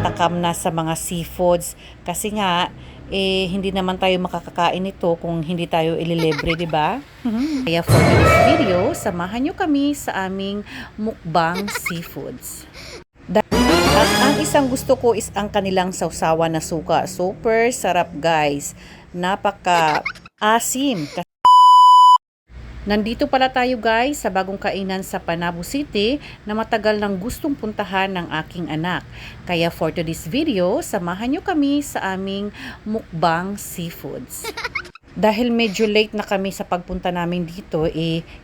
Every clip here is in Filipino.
takam na sa mga seafoods. Kasi nga, hindi naman tayo makakakain ito kung hindi tayo ililibre, di ba? Kaya for this video, samahan nyo kami sa aming mukbang seafoods. At ang isang gusto ko is ang kanilang sawsawa na suka. Super sarap guys. Napaka asim. Nandito pala tayo guys sa bagong kainan sa Panabo City na matagal nang gustong puntahan ng aking anak. Kaya for today's video, samahan nyo kami sa aming mukbang seafoods. Dahil medyo late na kami sa pagpunta namin dito,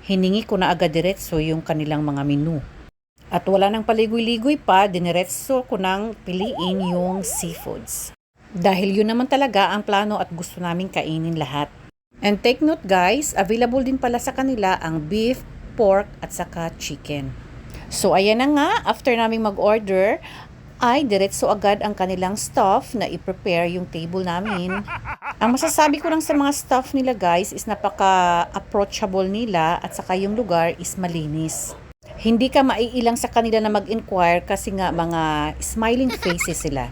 hiningi ko na agad diretso yung kanilang mga menu. At wala nang paligoy-ligoy pa, diniretso ko nang piliin yung seafoods. Dahil yun naman talaga ang plano at gusto naming kainin lahat. And take note guys, available din pala sa kanila ang beef, pork at saka chicken. So ayan na nga, after naming mag-order, ay diretso agad ang kanilang staff na i-prepare yung table namin. Ang masasabi ko lang sa mga staff nila guys is napaka-approachable nila at saka yung lugar is malinis. Hindi ka maiilang sa kanila na mag-inquire kasi nga mga smiling faces sila.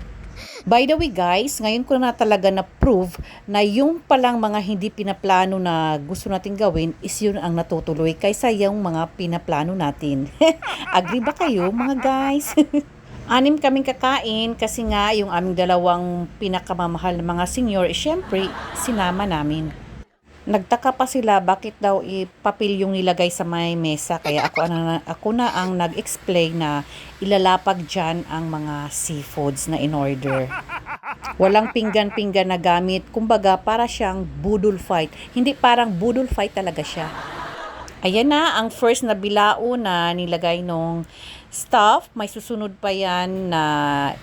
By the way guys, ngayon ko na talaga na-prove na yung palang mga hindi pinaplano na gusto natin gawin is yun ang natutuloy kaysa yung mga pinaplano natin. Agree ba kayo mga guys? 6 kaming kakain kasi nga yung aming dalawang pinakamamahal na mga senior, syempre sinama namin. Nagtaka pa sila bakit daw papel yung nilagay sa may mesa, kaya ako na ang nag-explain na ilalapag dyan ang mga seafoods na in-order. Walang pinggan-pinggan na gamit, kumbaga para siyang budol fight. Hindi, parang budol fight talaga siya. Ayan na ang first na bilao na nilagay nung staff. May susunod pa yan na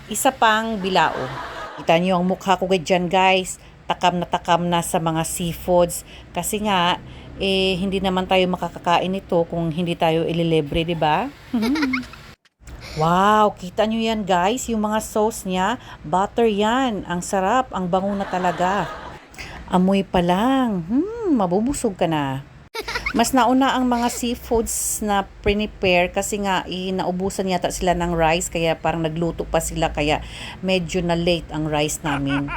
isa pang bilao. Kita nyo ang mukha ko dyan guys. Takam na sa mga seafoods kasi nga hindi naman tayo makakakain ito kung hindi tayo ililibre, di ba? Wow, kita nyo yan guys, yung mga sauce niya, butter yan, ang sarap, ang bango na talaga. Amoy pa lang, mabubusog ka na. Mas nauna ang mga seafoods na prepare kasi nga naubusan yata sila ng rice kaya parang nagluto pa sila kaya medyo na late ang rice namin.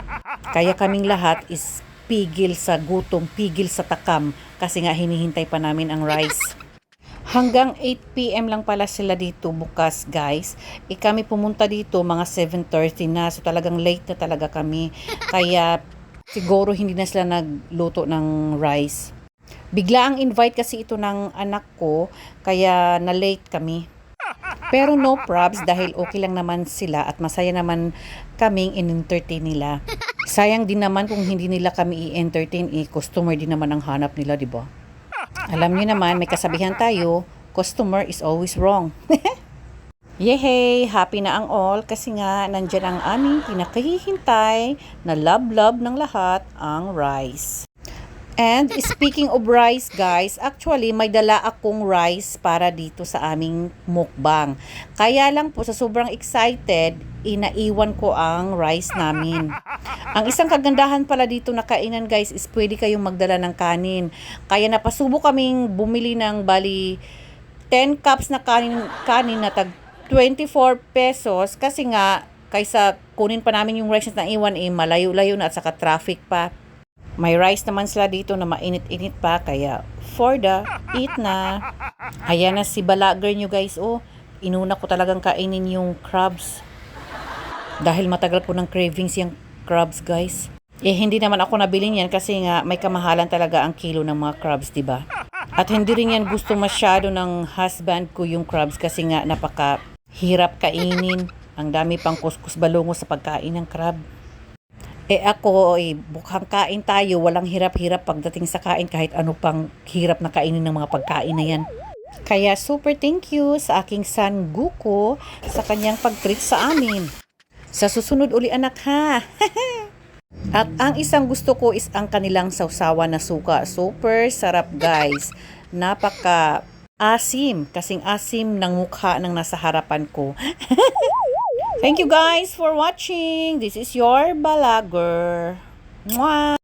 Kaya kaming lahat is pigil sa gutom, pigil sa takam kasi nga hinihintay pa namin ang rice. Hanggang 8 PM lang pala sila dito bukas guys. Kami pumunta dito mga 7:30 na, so talagang late na talaga kami. Kaya siguro hindi na sila nagluto ng rice. Bigla ang invite kasi ito ng anak ko, kaya na-late kami. Pero no probs dahil okay lang naman sila at masaya naman kaming in-entertain nila. Sayang din naman kung hindi nila kami i-entertain, customer din naman ang hanap nila, di ba? Alam niyo naman, may kasabihan tayo, customer is always wrong. Yehey! Happy na ang all kasi nga nandyan ang aming pinakahihintay na love ng lahat, ang rice. And speaking of rice guys, actually may dala akong rice para dito sa aming mukbang. Kaya lang po sa sobrang excited, inaiwan ko ang rice namin. Ang isang kagandahan pala dito na kainan guys is pwede kayong magdala ng kanin. Kaya napasubo kaming bumili ng bali 10 cups na kanin na tag 24 pesos kasi nga kaysa kunin pa namin yung rice na iwan malayo-layo na at saka traffic pa. May rice naman sila dito na mainit-init pa, kaya for the eat na. Ayan na si balager nyo guys, inuna ko talagang kainin yung crabs. Dahil matagal ko ng cravings yung crabs guys. Hindi naman ako nabili niyan kasi nga may kamahalan talaga ang kilo ng mga crabs, diba? At hindi rin yan gusto masyado ng husband ko yung crabs kasi nga napaka-hirap kainin. Ang dami pang kuskus balungo sa pagkain ng crab. Ako, bukhang kain tayo, walang hirap-hirap pagdating sa kain kahit ano pang hirap na kainin ng mga pagkain na yan. Kaya super thank you sa aking son Guko sa kanyang pag-treat sa amin. Sa susunod uli anak ha! At ang isang gusto ko is ang kanilang sawsawa na suka. Super sarap guys. Napaka asim, kasing asim ng mukha ng nasa harapan ko. Thank you guys for watching. This is your Balager. Mwah!